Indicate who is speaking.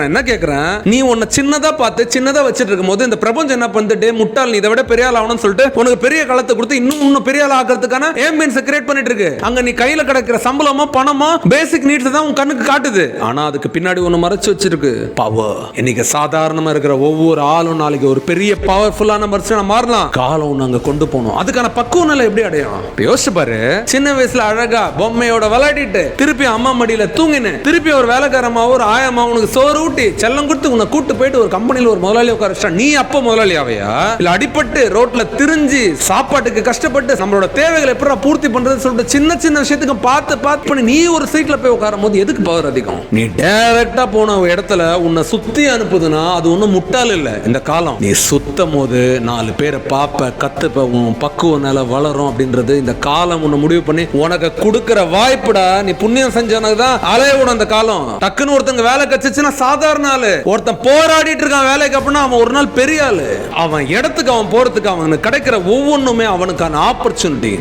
Speaker 1: என்ன கேக்குறேன், நீ உன்னை சின்னதா பார்த்து சின்னதா வச்சிட்டு இருக்கும் போது இந்த பிரபஞ்சம் என்ன பண்ணுது, முட்டாள் நீ இதை விட பெரிய ஆள் ஆகணும்னு சொல்லிட்டு உனக்கு பெரிய காலத்தை கொடுத்து இன்னும் பெரிய ஆள் ஆகிறதுக்கான ஆம்பியன்ஸ் கிரியேட் பண்ணிட்டு இருக்கு. அங்க நீ கையில கிடைக்கிற சம்பளமோ பணமோ பேசிக் நீட்ஸ் தான் உன் கண்ணுக்கு காட்டுது. ஆனா அதுக்கு பின்னாடி ஒன்னு மறைச்சு வச்சிருக்கு, பவர். இன்னைக்கு சாதாரணமா இருக்கிற ஒவ்வொரு ஆளும் நாளைக்கு ஒரு பெரிய பவர்ஃபுல்லான மனுஷனா மாறலாம். காலம் ஒன்னு அங்க கொண்டு போகணும். அதுக்கான பக்குவ நிலை எப்படி அடையும்? யோசிச்சு பாரு. சின்ன வயசுல அழகா பொம்மையோட விளையாடிட்டு திருப்பி அம்மா மடியில தூங்கின, திருப்பி ஒரு வேலைக்காரமா ஒரு ஆயமா உனக்கு சோறு செல்லம் கொடுத்து உன்னை கூட்டு போயிட்டு ஒரு கம்பெனில ஒரு முதலாளி உட்கார, நீ அப்ப முதலாளி ஆவையா? இல்ல அடிபட்டு ரோட்ல திரிஞ்சு சாப்பாட்டுக்கு கஷ்டப்பட்டு நம்மளோட தேவைகளை எப்படி பூர்த்தி பண்றது சொல்லிட்டு சின்ன சின்ன விஷயத்துக்கு பார்த்து பண்ணி நீ ஒரு சீட்ல போய் உட்காரும் போது எதுக்கு பவர் அதிகம்? நீ டைரக்டா போன இடத்துல உன்னை சுத்தி அனுப்புதுன்னா அது ஒன்னும் முட்டாள் இல்ல. இந்த காலம் நீ சுத்தம் போது 4 பேரை பாப்ப கத்துப்ப, உன் பக்குவ நிலை வளரும் அப்படின்றது இந்த காலம் உன்னை முடிவு பண்ணி உனக்கு கொடுக்கிற வாய்ப்புடா. நீ புண்ணியம் செஞ்சவனதான் அலையோட அந்த காலம். டக்குன்னு ஒருத்தங்க வேலை கச்சிச்சுன்னா சாதாரண ஆளு, ஒருத்தன் போராடிட்டு இருக்கான் வேலைக்கு அப்படின்னா அவன் ஒரு நாள் பெரிய ஆளு. அவன் இடத்துக்கு அவன் போறதுக்கு அவனுக்கு கிடைக்கிற ஒவ்வொன்றுமே அவனுக்கான ஆப்பர்ச்சுனிட்டி.